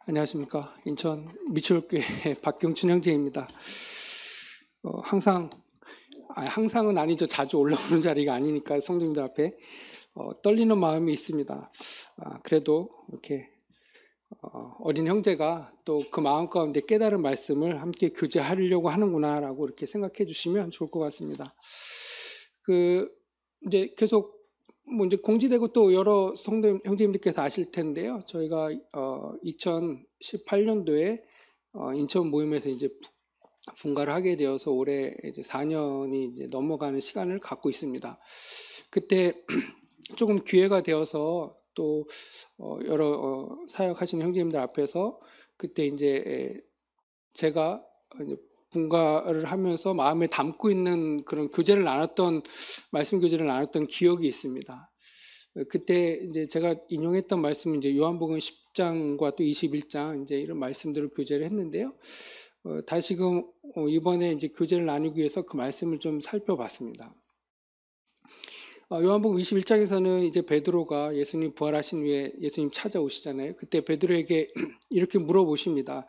안녕하십니까. 인천 미추홀교회 박경춘 형제입니다. 항상은 아니죠. 자주 올라오는 자리가 아니니까 성도님들 앞에 떨리는 마음이 있습니다. 그래도 이렇게 어린 형제가 또 그 마음 가운데 깨달은 말씀을 함께 교제하려고 하는구나라고 이렇게 생각해 주시면 좋을 것 같습니다. 이제 계속 이제 공지되고 또 여러 성도 형제님들께서 아실 텐데요. 저희가 2018년도에 인천 모임에서 이제 분가를 하게 되어서 올해 이제 4년이 이제 넘어가는 시간을 갖고 있습니다. 그때 조금 기회가 되어서 또 여러 사역하시는 형제님들 앞에서 그때 이제 제가 분가를 하면서 마음에 담고 있는 그런 말씀 교제를 나눴던 기억이 있습니다. 그때 이제 제가 인용했던 말씀은 이제 요한복음 10장과 또 21장 이제 이런 말씀들을 교제를 했는데요. 다시금 이번에 이제 교제를 나누기 위해서 그 말씀을 좀 살펴봤습니다. 요한복음 21장에서는 이제 베드로가 예수님 부활하신 후에 예수님 찾아오시잖아요. 그때 베드로에게 이렇게 물어보십니다.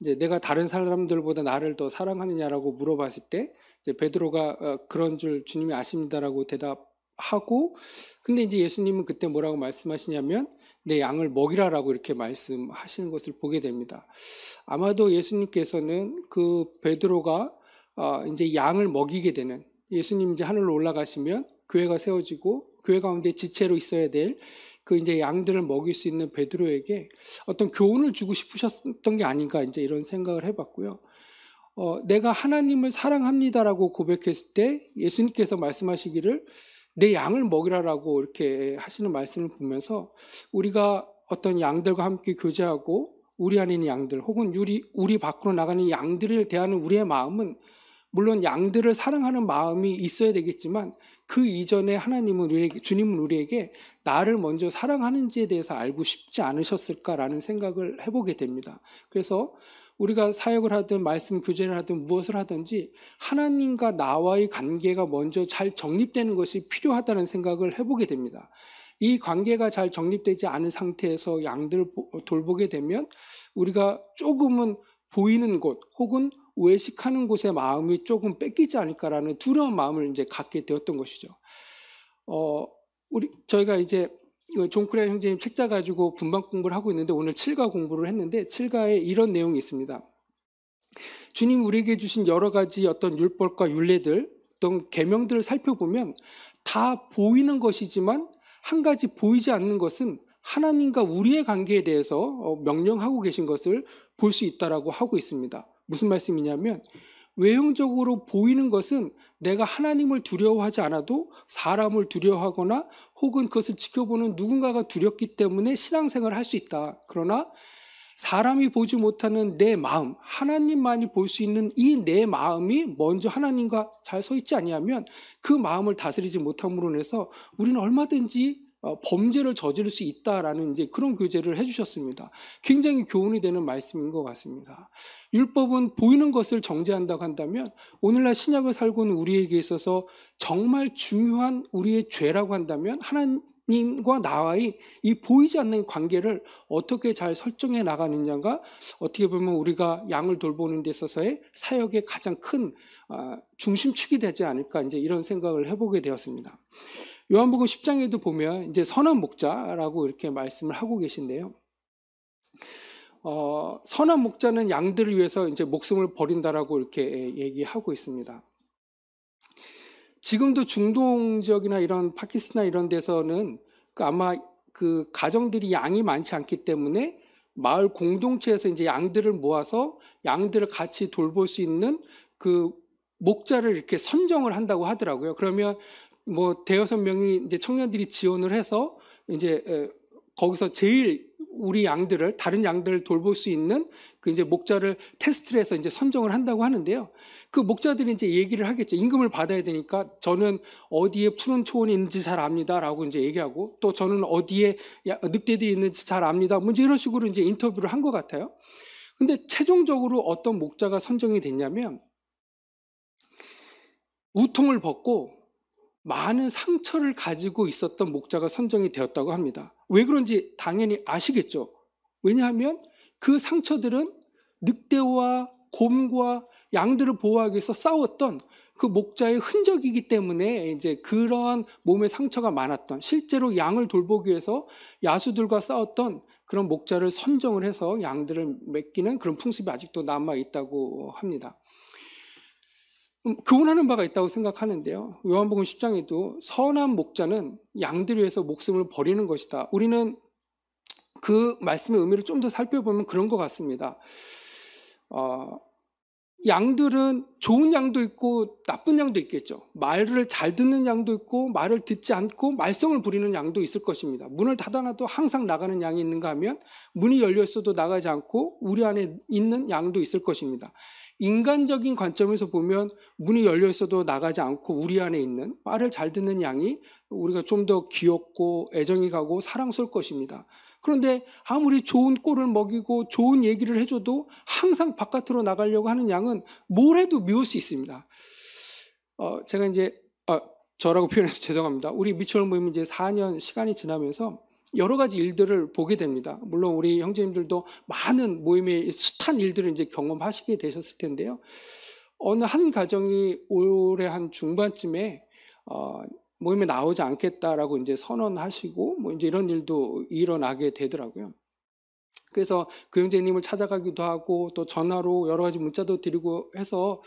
이제 내가 다른 사람들보다 나를 더 사랑하느냐라고 물어봤을 때 이제 베드로가 그런 줄 주님이 아십니다라고 대답하고, 근데 이제 예수님은 그때 뭐라고 말씀하시냐면 내 양을 먹이라라고 이렇게 말씀하시는 것을 보게 됩니다. 아마도 예수님께서는 그 베드로가 이제 양을 먹이게 되는, 예수님 이제 하늘로 올라가시면 교회가 세워지고 교회 가운데 지체로 있어야 될 그 이제 양들을 먹일 수 있는 베드로에게 어떤 교훈을 주고 싶으셨던 게 아닌가 이제 이런 생각을 해봤고요. 내가 하나님을 사랑합니다라고 고백했을 때 예수님께서 말씀하시기를 내 양을 먹이라라고 이렇게 하시는 말씀을 보면서 우리가 어떤 양들과 함께 교제하고 우리 안에 있는 양들 혹은 우리 밖으로 나가는 양들을 대하는 우리의 마음은 물론 양들을 사랑하는 마음이 있어야 되겠지만 그 이전에 주님은 우리에게 나를 먼저 사랑하는지에 대해서 알고 싶지 않으셨을까라는 생각을 해보게 됩니다. 그래서 우리가 사역을 하든 말씀 교제를 하든 무엇을 하든지 하나님과 나와의 관계가 먼저 잘 정립되는 것이 필요하다는 생각을 해보게 됩니다. 이 관계가 잘 정립되지 않은 상태에서 양들을 돌보게 되면 우리가 조금은 보이는 곳 혹은 외식하는 곳에 마음이 조금 뺏기지 않을까라는 두려운 마음을 이제 갖게 되었던 것이죠. 저희가 이제 존크레 형제님 책자 가지고 분방 공부를 하고 있는데 오늘 7가 공부를 했는데 7가에 이런 내용이 있습니다. 주님 우리에게 주신 여러 가지 어떤 율법과 율례들, 어떤 계명들을 살펴보면 다 보이는 것이지만 한 가지 보이지 않는 것은 하나님과 우리의 관계에 대해서 명령하고 계신 것을 볼 수 있다라고 하고 있습니다. 무슨 말씀이냐면 외형적으로 보이는 것은 내가 하나님을 두려워하지 않아도 사람을 두려워하거나 혹은 그것을 지켜보는 누군가가 두렵기 때문에 신앙생활을 할 수 있다. 그러나 사람이 보지 못하는 내 마음, 하나님만이 볼 수 있는 이 내 마음이 먼저 하나님과 잘 서 있지 아니하면 그 마음을 다스리지 못함으로 인해서 우리는 얼마든지 범죄를 저지를 수 있다라는 이제 그런 교제를 해주셨습니다. 굉장히 교훈이 되는 말씀인 것 같습니다. 율법은 보이는 것을 정죄한다고 한다면 오늘날 신약을 살고 있는 우리에게 있어서 정말 중요한 우리의 죄라고 한다면 하나님과 나와의 이 보이지 않는 관계를 어떻게 잘 설정해 나가느냐가 어떻게 보면 우리가 양을 돌보는 데 있어서의 사역의 가장 큰 중심축이 되지 않을까 이제 이런 생각을 해보게 되었습니다. 요한복음 10장에도 보면 이제 선한 목자라고 이렇게 말씀을 하고 계신데요. 선한 목자는 양들을 위해서 이제 목숨을 버린다라고 이렇게 얘기하고 있습니다. 지금도 중동 지역이나 이런 파키스탄 이런 데서는 아마 그 가정들이 양이 많지 않기 때문에 마을 공동체에서 이제 양들을 모아서 양들을 같이 돌볼 수 있는 그 목자를 이렇게 선정을 한다고 하더라고요. 그러면 뭐 대여섯 명이 이제 청년들이 지원을 해서 이제 거기서 제일 우리 양들을 다른 양들을 돌볼 수 있는 그 이제 목자를 테스트를 해서 이제 선정을 한다고 하는데요. 그 목자들이 이제 얘기를 하겠죠. 임금을 받아야 되니까 저는 어디에 푸른 초원이 있는지 잘 압니다라고 이제 얘기하고 또 저는 어디에 늑대들이 있는지 잘 압니다. 뭐 이런 식으로 이제 인터뷰를 한 것 같아요. 근데 최종적으로 어떤 목자가 선정이 됐냐면 우통을 벗고 많은 상처를 가지고 있었던 목자가 선정이 되었다고 합니다. 왜 그런지 당연히 아시겠죠. 왜냐하면 그 상처들은 늑대와 곰과 양들을 보호하기 위해서 싸웠던 그 목자의 흔적이기 때문에 이제 그러한 몸에 상처가 많았던, 실제로 양을 돌보기 위해서 야수들과 싸웠던 그런 목자를 선정을 해서 양들을 맡기는 그런 풍습이 아직도 남아 있다고 합니다. 교훈하는 바가 있다고 생각하는데요. 요한복음 10장에도 선한 목자는 양들을 위해서 목숨을 버리는 것이다. 우리는 그 말씀의 의미를 좀 더 살펴보면 그런 것 같습니다. 양들은 좋은 양도 있고 나쁜 양도 있겠죠. 말을 잘 듣는 양도 있고 말을 듣지 않고 말썽을 부리는 양도 있을 것입니다. 문을 닫아놔도 항상 나가는 양이 있는가 하면 문이 열려 있어도 나가지 않고 우리 안에 있는 양도 있을 것입니다. 인간적인 관점에서 보면 문이 열려 있어도 나가지 않고 우리 안에 있는 말을 잘 듣는 양이 우리가 좀 더 귀엽고 애정이 가고 사랑스러울 것입니다. 그런데 아무리 좋은 꼴을 먹이고 좋은 얘기를 해줘도 항상 바깥으로 나가려고 하는 양은 뭘 해도 미울 수 있습니다. 제가 이제 저라고 표현해서 죄송합니다. 우리 미추홀 모임 이제 4년 시간이 지나면서 여러 가지 일들을 보게 됩니다. 물론 우리 형제님들도 많은 모임의 숱한 일들을 이제 경험하시게 되셨을 텐데요. 어느 한 가정이 올해 한 중반쯤에 모임에 나오지 않겠다라고 이제 선언하시고 뭐 이제 이런 일도 일어나게 되더라고요. 그래서 그 형제님을 찾아가기도 하고 또 전화로 여러 가지 문자도 드리고 해서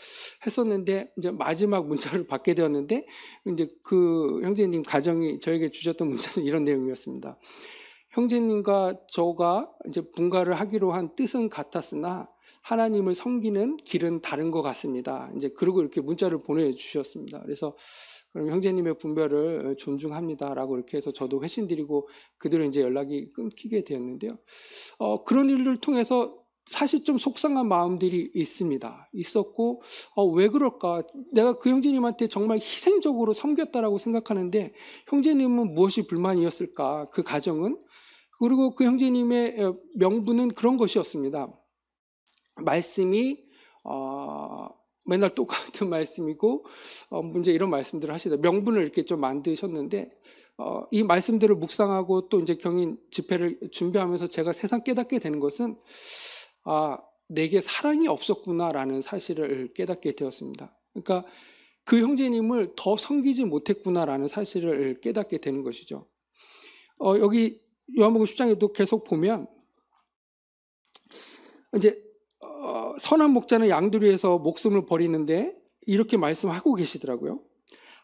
했었는데 이제 마지막 문자를 받게 되었는데 이제 그 형제님 가정이 저에게 주셨던 문자는 이런 내용이었습니다. 형제님과 저가 이제 분가를 하기로 한 뜻은 같았으나 하나님을 섬기는 길은 다른 것 같습니다. 이제 그러고 이렇게 문자를 보내주셨습니다. 그래서 그럼 형제님의 분별을 존중합니다라고 이렇게 해서 저도 회신드리고 그대로 이제 연락이 끊기게 되었는데요. 그런 일을 통해서 사실 좀 속상한 마음들이 있었고, 왜 그럴까? 내가 그 형제님한테 정말 희생적으로 섬겼다라고 생각하는데 형제님은 무엇이 불만이었을까? 그 가정은. 그리고 그 형제님의 명분은 그런 것이었습니다. 말씀이 맨날 똑같은 말씀이고 문제 이런 말씀들을 하시다 명분을 이렇게 좀 만드셨는데 이 말씀들을 묵상하고 또 이제 경인 집회를 준비하면서 제가 세상 깨닫게 되는 것은 내게 사랑이 없었구나라는 사실을 깨닫게 되었습니다. 그러니까 그 형제님을 더 섬기지 못했구나라는 사실을 깨닫게 되는 것이죠. 여기 요한복음 10장에도 계속 보면 이제 선한 목자는 양들을 위해서 목숨을 버리는데 이렇게 말씀하고 계시더라고요.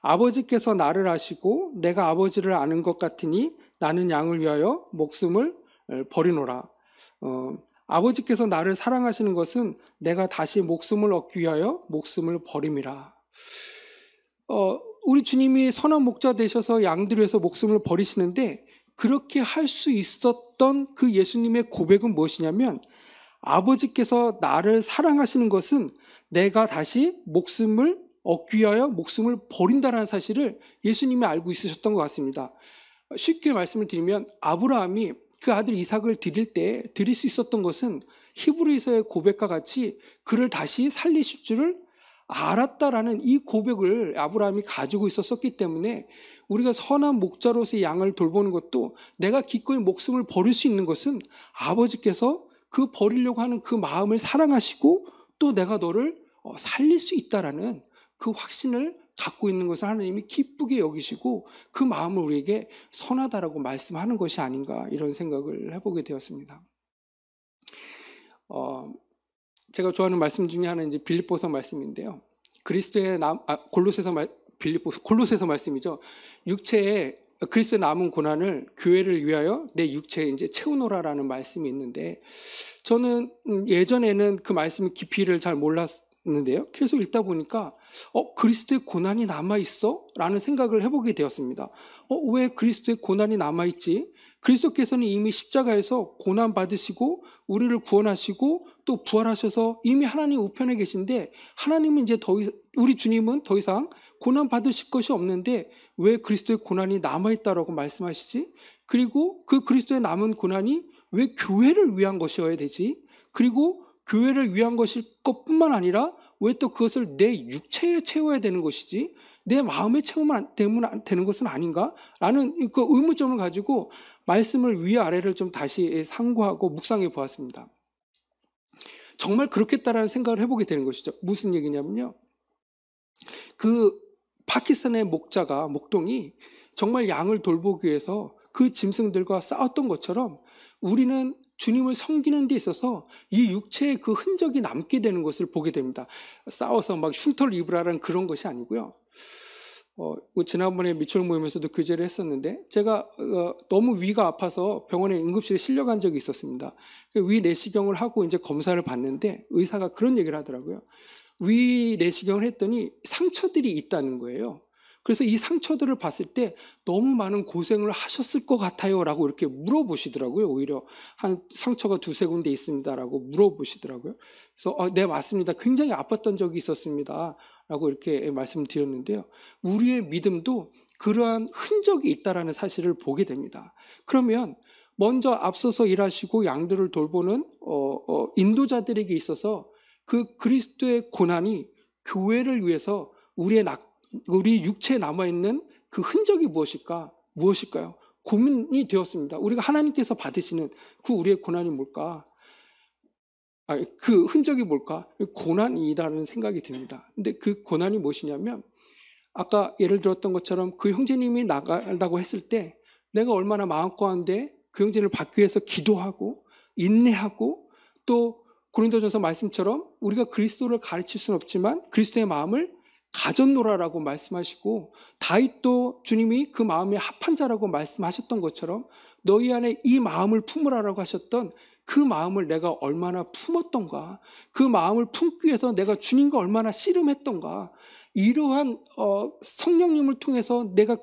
아버지께서 나를 아시고 내가 아버지를 아는 것 같으니 나는 양을 위하여 목숨을 버리노라. 아버지께서 나를 사랑하시는 것은 내가 다시 목숨을 얻기 위하여 목숨을 버림이라. 우리 주님이 선한 목자 되셔서 양들을 위해서 목숨을 버리시는데 그렇게 할 수 있었던 그 예수님의 고백은 무엇이냐면 아버지께서 나를 사랑하시는 것은 내가 다시 목숨을 얻기 위하여 목숨을 버린다는 사실을 예수님이 알고 있으셨던 것 같습니다. 쉽게 말씀을 드리면 아브라함이 그 아들 이삭을 드릴 수 있었던 것은 히브리서의 고백과 같이 그를 다시 살리실 줄을 알았다라는 이 고백을 아브라함이 가지고 있었기 때문에 우리가 선한 목자로서의 양을 돌보는 것도 내가 기꺼이 목숨을 버릴 수 있는 것은 아버지께서 그 버리려고 하는 그 마음을 사랑하시고 또 내가 너를 살릴 수 있다라는 그 확신을 갖고 있는 것을 하나님이 기쁘게 여기시고 그 마음을 우리에게 선하다라고 말씀하는 것이 아닌가 이런 생각을 해보게 되었습니다. 제가 좋아하는 말씀 중에 하나는 이제 빌립보서 말씀인데요. 그리스도의 골로새서 말씀이죠. 육체에 그리스도의 남은 고난을 교회를 위하여 내 육체에 이제 채우노라라는 말씀이 있는데 저는 예전에는 그 말씀의 깊이를 잘 몰랐는데요. 계속 읽다 보니까 그리스도의 고난이 남아있어? 라는 생각을 해보게 되었습니다. 왜 그리스도의 고난이 남아있지? 그리스도께서는 이미 십자가에서 고난 받으시고 우리를 구원하시고 또 부활하셔서 이미 하나님 우편에 계신데 하나님은 이제 우리 주님은 더 이상 고난 받으실 것이 없는데 왜 그리스도의 고난이 남아있다라고 말씀하시지? 그리고 그 그리스도의 남은 고난이 왜 교회를 위한 것이어야 되지? 그리고 교회를 위한 것일 것뿐만 아니라 왜 또 그것을 내 육체에 채워야 되는 것이지? 내 마음에 채우면 되는 것은 아닌가? 라는 그 의문점을 가지고 말씀을 위아래를 좀 다시 상고하고 묵상해 보았습니다. 정말 그렇겠다라는 생각을 해보게 되는 것이죠. 무슨 얘기냐면요. 그 파키스탄의 목동이 정말 양을 돌보기 위해서 그 짐승들과 싸웠던 것처럼 우리는 주님을 섬기는 데 있어서 이 육체의 그 흔적이 남게 되는 것을 보게 됩니다. 싸워서 막 흉터를 입으라는 그런 것이 아니고요. 지난번에 미추홀 모임에서도 교제를 했었는데 제가 너무 위가 아파서 병원에 응급실에 실려간 적이 있었습니다. 위 내시경을 하고 이제 검사를 받는데 의사가 그런 얘기를 하더라고요. 위 내시경을 했더니 상처들이 있다는 거예요. 그래서 이 상처들을 봤을 때 너무 많은 고생을 하셨을 것 같아요 라고 이렇게 물어보시더라고요. 오히려 한 상처가 두세 군데 있습니다 라고 물어보시더라고요. 그래서 네 맞습니다. 굉장히 아팠던 적이 있었습니다 라고 이렇게 말씀드렸는데요. 우리의 믿음도 그러한 흔적이 있다라는 사실을 보게 됩니다. 그러면 먼저 앞서서 일하시고 양들을 돌보는 인도자들에게 있어서 그 그리스도의 고난이 교회를 위해서 우리 육체에 남아있는 그 흔적이 무엇일까요? 고민이 되었습니다. 우리가 하나님께서 받으시는 그 우리의 고난이 뭘까? 그 흔적이 뭘까? 고난이라는 생각이 듭니다. 근데 그 고난이 무엇이냐면 아까 예를 들었던 것처럼 그 형제님이 나가려고 했을 때 내가 얼마나 마음고한데 그 형제를 받기 위해서 기도하고 인내하고 또 고린도전서 말씀처럼 우리가 그리스도를 가르칠 수는 없지만 그리스도의 마음을 가졌노라라고 말씀하시고 다윗도 주님이 그 마음에 합한 자라고 말씀하셨던 것처럼 너희 안에 이 마음을 품으라라고 하셨던 그 마음을 내가 얼마나 품었던가, 그 마음을 품기 위해서 내가 주님과 얼마나 씨름했던가, 이러한 성령님을 통해서 내가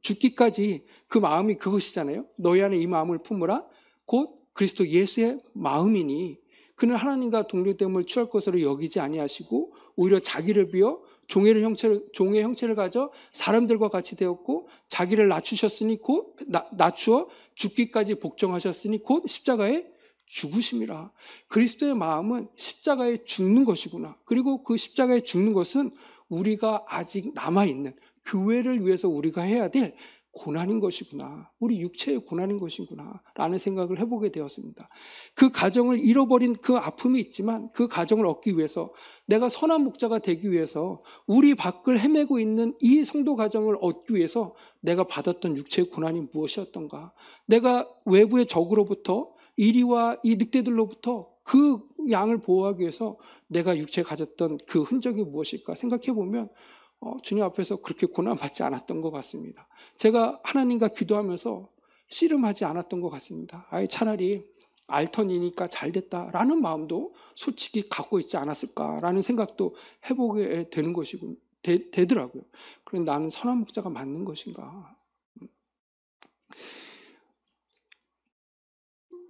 죽기까지 그 마음이 그것이잖아요. 너희 안에 이 마음을 품으라 곧 그리스도 예수의 마음이니 그는 하나님과 동료됨을 취할 것으로 여기지 아니하시고 오히려 자기를 비어 종의 형체를 가져 사람들과 같이 되었고 자기를 낮추셨으니 곧 낮추어 죽기까지 복종하셨으니 곧 십자가에 죽으심이라. 그리스도의 마음은 십자가에 죽는 것이구나. 그리고 그 십자가에 죽는 것은 우리가 아직 남아있는 교회를 위해서 우리가 해야 될 고난인 것이구나. 우리 육체의 고난인 것이구나 라는 생각을 해보게 되었습니다. 그 가정을 잃어버린 그 아픔이 있지만 그 가정을 얻기 위해서 내가 선한 목자가 되기 위해서 우리 밖을 헤매고 있는 이 성도 가정을 얻기 위해서 내가 받았던 육체의 고난이 무엇이었던가, 내가 외부의 적으로부터 이리와 이 늑대들로부터 그 양을 보호하기 위해서 내가 육체에 가졌던 그 흔적이 무엇일까 생각해보면 주님 앞에서 그렇게 고난받지 않았던 것 같습니다. 제가 하나님과 기도하면서 씨름하지 않았던 것 같습니다. 차라리 알턴이니까 잘 됐다라는 마음도 솔직히 갖고 있지 않았을까라는 생각도 해보게 되는 것이고 되더라고요. 그런데 나는 선한 목자가 맞는 것인가?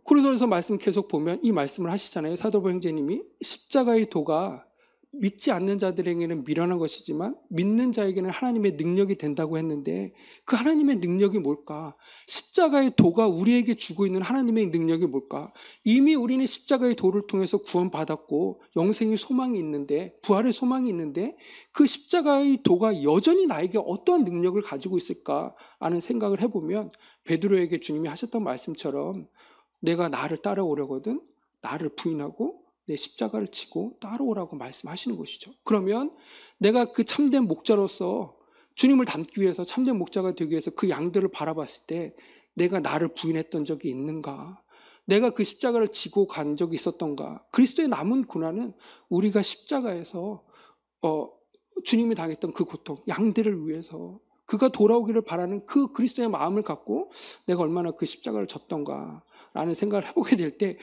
고린도전서 말씀 계속 보면 이 말씀을 하시잖아요. 사도 형제님이 십자가의 도가 믿지 않는 자들에게는 미련한 것이지만 믿는 자에게는 하나님의 능력이 된다고 했는데 그 하나님의 능력이 뭘까? 십자가의 도가 우리에게 주고 있는 하나님의 능력이 뭘까? 이미 우리는 십자가의 도를 통해서 구원받았고 영생의 소망이 있는데 부활의 소망이 있는데 그 십자가의 도가 여전히 나에게 어떠한 능력을 가지고 있을까? 라는 생각을 해보면 베드로에게 주님이 하셨던 말씀처럼 내가 나를 따라오려거든 나를 부인하고 내 십자가를 지고 따라오라고 말씀하시는 것이죠. 그러면 내가 그 참된 목자로서 주님을 닮기 위해서 참된 목자가 되기 위해서 그 양들을 바라봤을 때 내가 나를 부인했던 적이 있는가? 내가 그 십자가를 지고 간 적이 있었던가? 그리스도의 남은 고난은 우리가 십자가에서 주님이 당했던 그 고통, 양들을 위해서 그가 돌아오기를 바라는 그 그리스도의 마음을 갖고 내가 얼마나 그 십자가를 졌던가 라는 생각을 해보게 될 때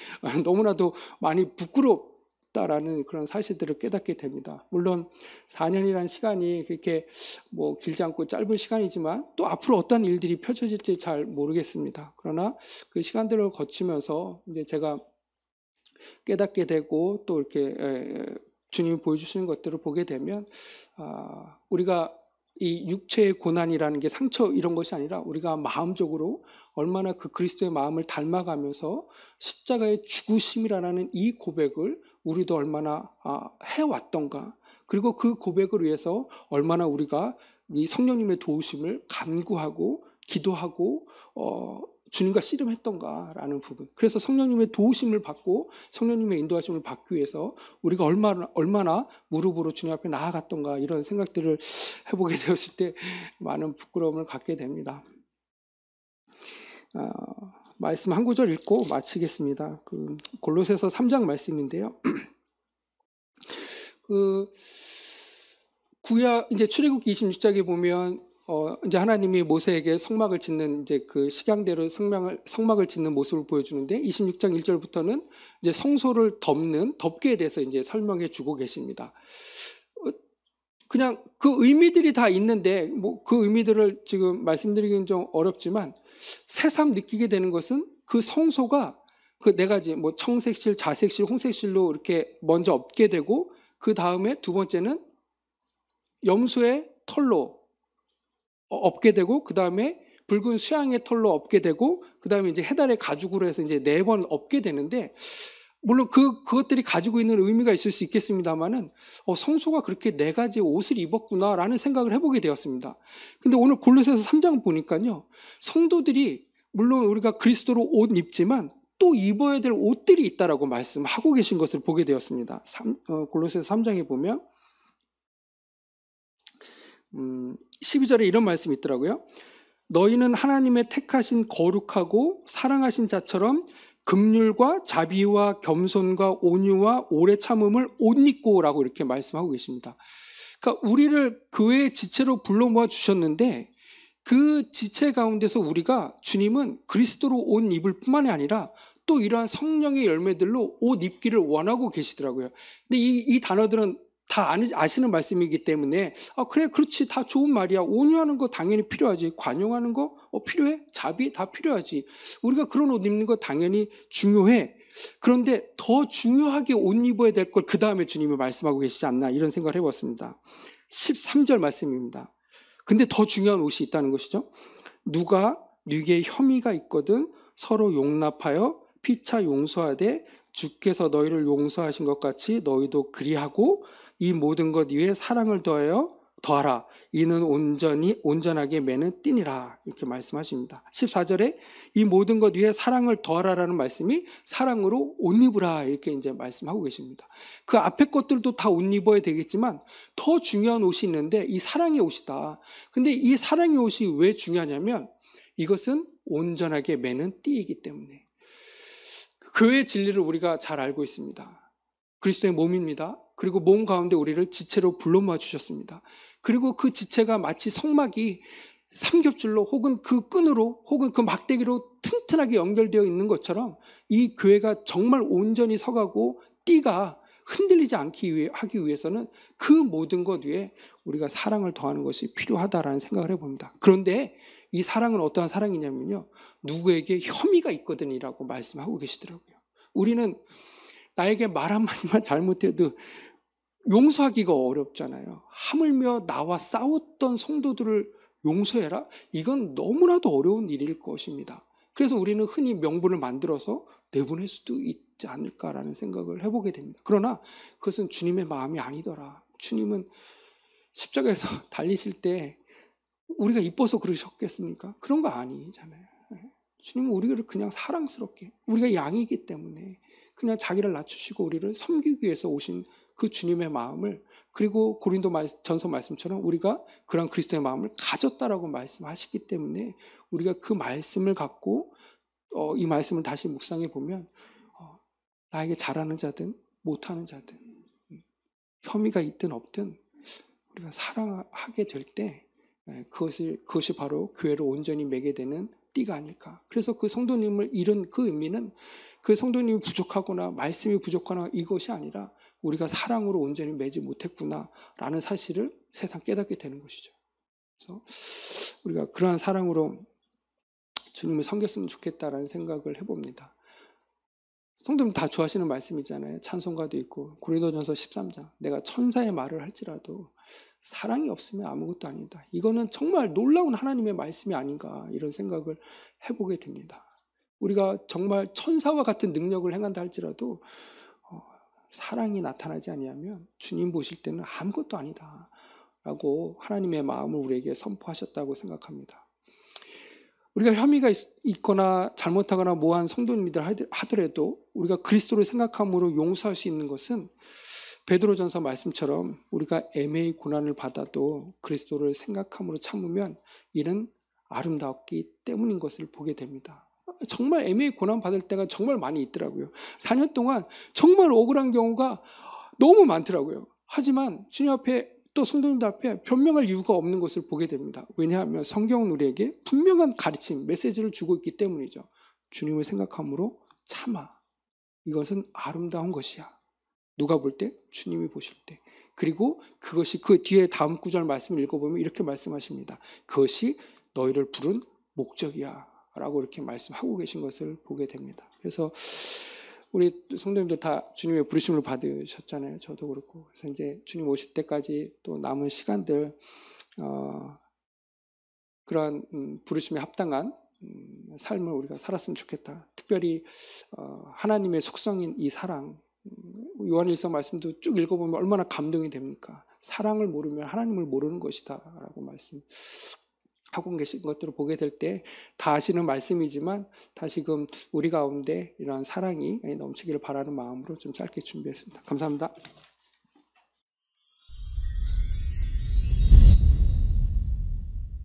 너무나도 많이 부끄럽다라는 그런 사실들을 깨닫게 됩니다. 물론 4년이라는 시간이 그렇게 길지 않고 짧은 시간이지만 또 앞으로 어떤 일들이 펼쳐질지 잘 모르겠습니다. 그러나 그 시간들을 거치면서 이제 제가 깨닫게 되고 또 이렇게 주님이 보여주시는 것들을 보게 되면 우리가 이 육체의 고난이라는 게 상처 이런 것이 아니라 우리가 마음적으로 얼마나 그 그리스도의 마음을 닮아가면서 십자가의 죽으심이라는 이 고백을 우리도 얼마나 해왔던가, 그리고 그 고백을 위해서 얼마나 우리가 이 성령님의 도우심을 간구하고 기도하고 주님과 씨름했던가라는 부분. 그래서 성령님의 도우심을 받고 성령님의 인도하심을 받기 위해서 우리가 얼마나 무릎으로 주님 앞에 나아갔던가 이런 생각들을 해보게 되었을 때 많은 부끄러움을 갖게 됩니다. 말씀 한 구절 읽고 마치겠습니다. 골로새서 3장 말씀인데요. 이제 출애굽기 26장에 보면 이제 하나님이 모세에게 성막을 짓는 이제 그 식양대로 성막을 짓는 모습을 보여주는데 26장 1절부터는 이제 성소를 덮개에 대해서 이제 설명해 주고 계십니다. 그냥 그 의미들이 다 있는데 뭐 그 의미들을 지금 말씀드리기는 좀 어렵지만 새삼 느끼게 되는 것은 그 성소가 그 네 가지 뭐 청색실, 자색실, 홍색실로 이렇게 먼저 엎게 되고 그 다음에 두 번째는 염소의 털로 엎게 되고 그 다음에 붉은 수양의 털로 엎게 되고 그 다음에 이제 해달의 가죽으로 해서 이제 4번 엎게 되는데 물론 그것들이 가지고 있는 의미가 있을 수 있겠습니다만은 성소가 그렇게 4가지 옷을 입었구나라는 생각을 해보게 되었습니다. 근데 오늘 골로새서 3장 보니까요, 성도들이 물론 우리가 그리스도로 옷 입지만 또 입어야 될 옷들이 있다라고 말씀하고 계신 것을 보게 되었습니다. 골로새서 3장에 보면 12절에 이런 말씀이 있더라고요. 너희는 하나님의 택하신 거룩하고 사랑하신 자처럼 긍휼과 자비와 겸손과 온유와 오래 참음을 옷 입고라고 이렇게 말씀하고 계십니다. 그러니까 우리를 교회의 지체로 불러 모아 주셨는데 그 지체 가운데서 우리가 주님은 그리스도로 옷 입을 뿐만이 아니라 또 이러한 성령의 열매들로 옷 입기를 원하고 계시더라고요. 근데 이 단어들은 다 아시는 말씀이기 때문에 그래 그렇지 다 좋은 말이야. 온유하는 거 당연히 필요하지. 관용하는 거 필요해. 자비 다 필요하지. 우리가 그런 옷 입는 거 당연히 중요해. 그런데 더 중요하게 옷 입어야 될 걸 그 다음에 주님이 말씀하고 계시지 않나 이런 생각을 해봤습니다. 13절 말씀입니다. 근데 더 중요한 옷이 있다는 것이죠. 누가 네게 혐의가 있거든 서로 용납하여 피차 용서하되 주께서 너희를 용서하신 것 같이 너희도 그리하고 이 모든 것 위에 사랑을 더하라. 이는 온전하게 매는 띠니라. 이렇게 말씀하십니다. 14절에 이 모든 것 위에 사랑을 더하라라는 말씀이 사랑으로 옷 입으라. 이렇게 이제 말씀하고 계십니다. 그 앞에 것들도 다 옷 입어야 되겠지만 더 중요한 옷이 있는데 이 사랑의 옷이다. 근데 이 사랑의 옷이 왜 중요하냐면 이것은 온전하게 매는 띠이기 때문에. 교회의 진리를 우리가 잘 알고 있습니다. 그리스도의 몸입니다. 그리고 몸 가운데 우리를 지체로 불러 모아 주셨습니다. 그리고 그 지체가 마치 성막이 삼겹줄로 혹은 그 끈으로 혹은 그 막대기로 튼튼하게 연결되어 있는 것처럼 이 교회가 정말 온전히 서가고 띠가 흔들리지 않기 하기 위해서는 그 모든 것 위에 우리가 사랑을 더하는 것이 필요하다라는 생각을 해봅니다. 그런데 이 사랑은 어떠한 사랑이냐면요. 누구에게 혐의가 있거든이라고 말씀하고 계시더라고요. 우리는 나에게 말 한마디만 잘못해도 용서하기가 어렵잖아요. 하물며 나와 싸웠던 성도들을 용서해라? 이건 너무나도 어려운 일일 것입니다. 그래서 우리는 흔히 명분을 만들어서 내보낼 수도 있지 않을까라는 생각을 해보게 됩니다. 그러나 그것은 주님의 마음이 아니더라. 주님은 십자가에서 달리실 때 우리가 이뻐서 그러셨겠습니까? 그런 거 아니잖아요. 주님은 우리를 그냥 사랑스럽게, 우리가 양이기 때문에 그냥 자기를 낮추시고 우리를 섬기기 위해서 오신 그 주님의 마음을, 그리고 고린도 전서 말씀처럼 우리가 그런 그리스도의 마음을 가졌다라고 말씀하시기 때문에 우리가 그 말씀을 갖고 이 말씀을 다시 묵상해 보면 나에게 잘하는 자든 못하는 자든 혐의가 있든 없든 우리가 사랑하게 될 때 그것이 바로 교회를 온전히 매게 되는 띠가 아닐까. 그래서 그 성도님을 잃은 그 의미는 그 성도님이 부족하거나 말씀이 부족하거나 이것이 아니라 우리가 사랑으로 온전히 매지 못했구나라는 사실을 세상 깨닫게 되는 것이죠. 그래서 우리가 그러한 사랑으로 주님을 섬겼으면 좋겠다라는 생각을 해봅니다. 성도님 다 좋아하시는 말씀이잖아요. 찬송가도 있고 고린도전서 13장 내가 천사의 말을 할지라도 사랑이 없으면 아무것도 아니다. 이거는 정말 놀라운 하나님의 말씀이 아닌가 이런 생각을 해보게 됩니다. 우리가 정말 천사와 같은 능력을 행한다 할지라도 사랑이 나타나지 아니하면 주님 보실 때는 아무것도 아니다 라고 하나님의 마음을 우리에게 선포하셨다고 생각합니다. 우리가 혐의가 있거나 잘못하거나 뭐한 성도님들 하더라도 우리가 그리스도를 생각함으로 용서할 수 있는 것은 베드로전서 말씀처럼 우리가 애매히 고난을 받아도 그리스도를 생각함으로 참으면 이는 아름답기 때문인 것을 보게 됩니다. 정말 애매히 고난 받을 때가 정말 많이 있더라고요. 4년 동안 정말 억울한 경우가 너무 많더라고요. 하지만 주님 앞에 또 성도님들 앞에 변명할 이유가 없는 것을 보게 됩니다. 왜냐하면 성경은 우리에게 분명한 가르침, 메시지를 주고 있기 때문이죠. 주님을 생각함으로 참아. 이것은 아름다운 것이야. 누가 볼 때? 주님이 보실 때. 그리고 그것이 그 뒤에 다음 구절 말씀을 읽어보면 이렇게 말씀하십니다. 그것이 너희를 부른 목적이야 라고 이렇게 말씀하고 계신 것을 보게 됩니다. 그래서 우리 성도님들 다 주님의 부르심을 받으셨잖아요. 저도 그렇고. 그래서 이제 주님 오실 때까지 또 남은 시간들 그러한 부르심에 합당한 삶을 우리가 살았으면 좋겠다. 특별히 하나님의 속성인 이 사랑, 요한일서 말씀도 쭉 읽어보면 얼마나 감동이 됩니까? 사랑을 모르면 하나님을 모르는 것이다 라고 말씀하고 계신 것들을 보게 될 때 다 아시는 말씀이지만 다시금 우리 가운데 이러한 사랑이 넘치기를 바라는 마음으로 좀 짧게 준비했습니다. 감사합니다.